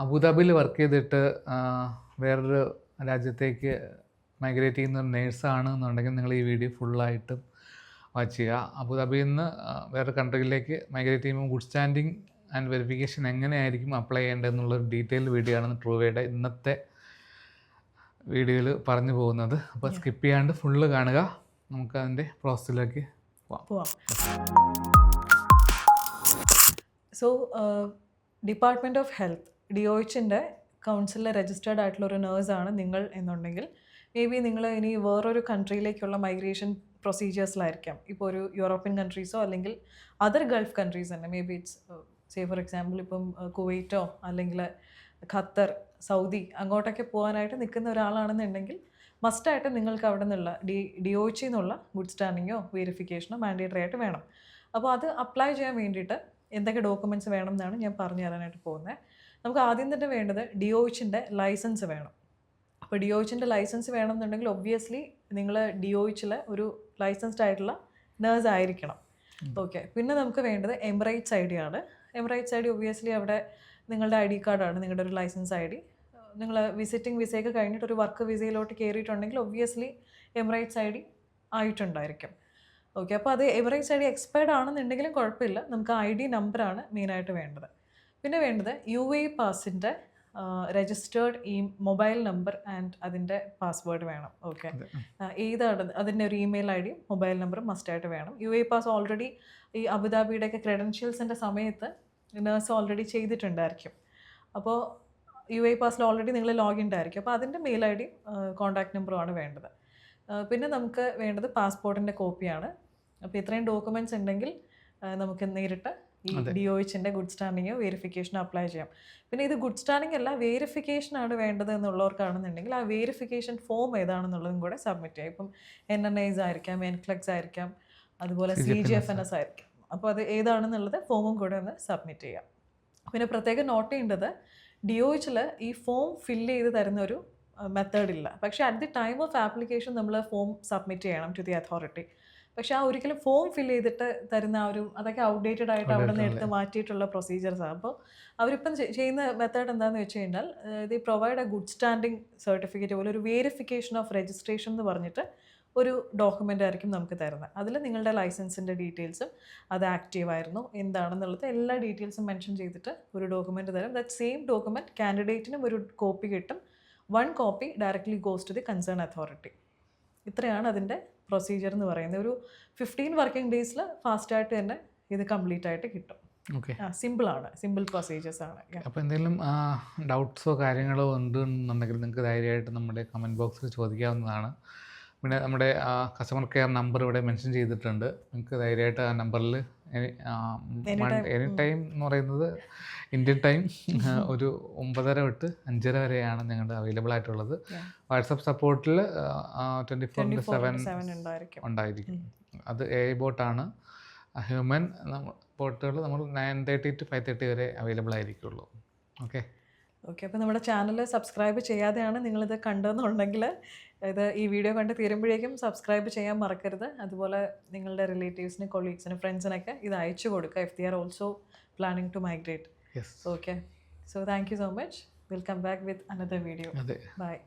അബുദാബിയിൽ വർക്ക് ചെയ്തിട്ട് വേറൊരു രാജ്യത്തേക്ക് മൈഗ്രേറ്റ് ചെയ്യുന്ന ഒരു നേഴ്സാണ് എന്നുണ്ടെങ്കിൽ നിങ്ങൾ ഈ വീഡിയോ ഫുള്ളായിട്ടും വാച്ച് ചെയ്യുക. അബുദാബിയിൽ നിന്ന് വേറെ കൺട്രിയിലേക്ക് മൈഗ്രേറ്റ് ചെയ്യുമ്പോൾ ഗുഡ് സ്റ്റാൻഡിങ് ആൻഡ് വെരിഫിക്കേഷൻ എങ്ങനെയായിരിക്കും അപ്ലൈ ചെയ്യേണ്ടതെന്നുള്ളൊരു ഡീറ്റെയിൽ വീഡിയോ ആണ് ട്രൂവേയുടെ ഇന്നത്തെ വീഡിയോയിൽ പറഞ്ഞു പോകുന്നത്. അപ്പോൾ സ്കിപ്പ് ചെയ്യാണ്ട് ഫുള്ള് കാണുക. നമുക്ക് അതിൻ്റെ പ്രോസസ്സിലേക്ക് പോവാം. സോ ഡിപ്പാർട്ട്മെൻറ്റ് ഓഫ് ഹെൽത്ത് DOHൻ്റെ കൗൺസിലിൽ രജിസ്റ്റേർഡ് ആയിട്ടുള്ള ഒരു നേഴ്സാണ് നിങ്ങൾ എന്നുണ്ടെങ്കിൽ മേ ബി നിങ്ങൾ ഇനി വേറൊരു കൺട്രിയിലേക്കുള്ള മൈഗ്രേഷൻ പ്രൊസീജിയേഴ്സിലായിരിക്കാം. ഇപ്പോൾ ഒരു യൂറോപ്യൻ കൺട്രീസോ അല്ലെങ്കിൽ അതർ ഗൾഫ് കൺട്രീസ് തന്നെ, may be it's say for example ഇപ്പം കുവൈറ്റോ അല്ലെങ്കിൽ ഖത്തർ, സൗദി അങ്ങോട്ടൊക്കെ പോകാനായിട്ട് നിൽക്കുന്ന ഒരാളാണെന്നുണ്ടെങ്കിൽ മസ്റ്റായിട്ട് നിങ്ങൾക്ക് അവിടെ നിന്നുള്ള DOH എന്നുള്ള ഗുഡ് സ്റ്റാൻഡിങ്ങോ വെരിഫിക്കേഷനോ മാൻഡേറ്ററി ആയിട്ട് വേണം. അപ്പോൾ അത് അപ്ലൈ ചെയ്യാൻ വേണ്ടിയിട്ട് എന്തൊക്കെ ഡോക്യുമെൻറ്റ്സ് വേണം എന്നാണ് ഞാൻ പറഞ്ഞു തരാനായിട്ട് പോകുന്നത്. നമുക്ക് ആദ്യം തന്നെ വേണ്ടത് DOHൻ്റെ ലൈസൻസ് വേണം. അപ്പോൾ DOHൻ്റെ ലൈസൻസ് വേണമെന്നുണ്ടെങ്കിൽ ഒബ്വിയസ്ലി നിങ്ങൾ DOHൽ ഒരു ലൈസൻസ്ഡ് ആയിട്ടുള്ള നേഴ്സ് ആയിരിക്കണം. ഓക്കെ. പിന്നെ നമുക്ക് വേണ്ടത് എമിറേറ്റ്സ് ID ആണ്. എമിറേറ്റ്സ് ID ഒബ്വിയസ്ലി അവിടെ നിങ്ങളുടെ ID കാർഡാണ്, നിങ്ങളുടെ ഒരു ലൈസൻസ് ID. നിങ്ങൾ വിസിറ്റിംഗ് വിസയൊക്കെ കഴിഞ്ഞിട്ട് ഒരു വർക്ക് വിസയിലോട്ട് കയറിയിട്ടുണ്ടെങ്കിൽ ഒബ്വിയസ്ലി എമിറേറ്റ്സ് ID ആയിട്ടുണ്ടായിരിക്കും. ഓക്കെ. അപ്പോൾ അത് എമിറേറ്റ്സ് ID എക്സ്പയർഡ് ആണെന്നുണ്ടെങ്കിലും കുഴപ്പമില്ല, നമുക്ക് ID നമ്പറാണ് മെയിനായിട്ട് വേണ്ടത്. പിന്നെ വേണ്ടത് UAE പാസിൻ്റെ രജിസ്റ്റേർഡ് മൊബൈൽ നമ്പർ ആൻഡ് അതിൻ്റെ പാസ്വേഡ് വേണം. ഓക്കെ. ഏതാണ് അതിൻ്റെ ഒരു ഇമെയിൽ ID മൊബൈൽ നമ്പർ മസ്റ്റായിട്ട് വേണം. UAE പാസ് ഓൾറെഡി ഈ അബുദാബിയുടെയൊക്കെ ക്രെഡൻഷ്യൽസിൻ്റെ സമയത്ത് നേഴ്സ് ഓൾറെഡി ചെയ്തിട്ടുണ്ടായിരിക്കും. അപ്പോൾ UAE പാസിൽ ഓൾറെഡി നിങ്ങൾ ലോഗിൻ ആയിരിക്കും. അപ്പോൾ അതിൻ്റെ മെയിൽ ID കോൺടാക്ട് നമ്പറുമാണ് വേണ്ടത്. പിന്നെ നമുക്ക് വേണ്ടത് പാസ്പോർട്ടിൻ്റെ കോപ്പിയാണ്. അപ്പോൾ ഇത്രയും ഡോക്യുമെൻറ്റ്സ് ഉണ്ടെങ്കിൽ നമുക്ക് നേരിട്ട് ഈ DOHൻ്റെ ഗുഡ് സ്റ്റാൻഡിങ്ങോ വെരിഫിക്കേഷനോ അപ്ലൈ ചെയ്യാം. പിന്നെ ഇത് ഗുഡ് സ്റ്റാൻഡിങ് അല്ല, വെരിഫിക്കേഷനാണ് വേണ്ടത് എന്നുള്ളവർക്കാണെന്നുണ്ടെങ്കിൽ ആ വെരിഫിക്കേഷൻ ഫോം ഏതാണെന്നുള്ളതും കൂടെ സബ്മിറ്റ് ചെയ്യാം. ഇപ്പം NNIs ആയിരിക്കാം, NCLEX ആയിരിക്കാം, അതുപോലെ CGFNS ആയിരിക്കാം. അപ്പോൾ അത് ഏതാണെന്നുള്ളത് ഫോമും കൂടെ ഒന്ന് സബ്മിറ്റ് ചെയ്യാം. പിന്നെ പ്രത്യേകം നോട്ട് ചെയ്യേണ്ടത് DOHൽ ഈ ഫോം ഫില്ല് ചെയ്ത് തരുന്ന ഒരു മെത്തേഡ് ഇല്ല. പക്ഷേ at the time of application നമ്മൾ ഫോം സബ്മിറ്റ് ചെയ്യണം ടു ദി അതോറിറ്റി. പക്ഷേ ആ ഒരിക്കലും ഫോം ഫില്ല് ചെയ്തിട്ട് തരുന്ന അതൊക്കെ ഔട്ട്ഡേറ്റഡ് ആയിട്ട് അവിടെ നിന്ന് എടുത്ത് മാറ്റിയിട്ടുള്ള പ്രൊസീജിയേഴ്സാണ്. അപ്പോൾ അവരിപ്പം ചെയ്യുന്ന മെത്തേഡ് എന്താണെന്ന് വെച്ച് കഴിഞ്ഞാൽ the provide A good standing certificate പോലെ ഒരു വെരിഫിക്കേഷൻ ഓഫ് രജിസ്ട്രേഷൻ എന്ന് പറഞ്ഞിട്ട് ഒരു ഡോക്യുമെൻ്റ് ആയിരിക്കും നമുക്ക് തരുന്നത്. അതിൽ നിങ്ങളുടെ ലൈസൻസിൻ്റെ ഡീറ്റെയിൽസും അത് ആക്റ്റീവ് ആയിരുന്നു എന്താണെന്നുള്ളത് എല്ലാ ഡീറ്റെയിൽസും മെൻഷൻ ചെയ്തിട്ട് ഒരു ഡോക്യുമെൻ്റ് തരും. ദാറ്റ് സെയിം ഡോക്യുമെൻറ്റ് കാൻഡിഡേറ്റിനും ഒരു കോപ്പി കിട്ടും. 1 copy directly goes to the concern authority. ഇത്രയാണ് അതിൻ്റെ പ്രൊസീജിയർ എന്ന് പറയുന്നത്. ഒരു 15 വർക്കിംഗ് ഡേയ്സിൽ ഫാസ്റ്റായിട്ട് തന്നെ ഇത് കംപ്ലീറ്റ് ആയിട്ട് കിട്ടും. ഓക്കെ. സിമ്പിളാണ്, സിമ്പിൾ പ്രൊസീജിയേഴ്സ് ആണ്. അപ്പോൾ എന്തെങ്കിലും ഡൗട്ട്സോ കാര്യങ്ങളോ ഉണ്ടെന്നുണ്ടെങ്കിൽ നിങ്ങൾക്ക് ധൈര്യമായിട്ട് നമ്മുടെ കമൻറ്റ് ബോക്സിൽ ചോദിക്കാവുന്നതാണ്. പിന്നെ നമ്മുടെ കസ്റ്റമർ കെയർ നമ്പർ ഇവിടെ മെൻഷൻ ചെയ്തിട്ടുണ്ട്. നിങ്ങൾക്ക് ധൈര്യമായിട്ട് ആ നമ്പറിൽ എനി ടൈം എന്ന് പറയുന്നത് ഇന്ത്യൻ ടൈം ഒരു 9:30 തൊട്ട് 5:30 വരെയാണ് ഞങ്ങളുടെ അവൈലബിൾ ആയിട്ടുള്ളത്. വാട്സപ്പ് സപ്പോർട്ടിൽ 24/7 ഉണ്ടായിരിക്കും. അത് AI ബോട്ടാണ്. ഹ്യൂമൻ ബോട്ടുകൾ നമ്മൾ 9:30 to 5:30 വരെ അവൈലബിൾ ആയിരിക്കുള്ളൂ. ഓക്കെ. അപ്പോൾ നമ്മുടെ ചാനൽ സബ്സ്ക്രൈബ് ചെയ്യാതെയാണ് നിങ്ങളിത് കണ്ടതെന്നുണ്ടെങ്കിൽ ഈ വീഡിയോ കണ്ട് തീരുമ്പോഴേക്കും സബ്സ്ക്രൈബ് ചെയ്യാൻ മറക്കരുത്. അതുപോലെ നിങ്ങളുടെ റിലേറ്റീവ്സിന്, കൊളീഗ്സിന്, ഫ്രണ്ട്സിനൊക്കെ ഇത് അയച്ചു കൊടുക്കുക if they are also planning to migrate. Yes. Okay. So thank you so much. We'll come back with another video. Bye.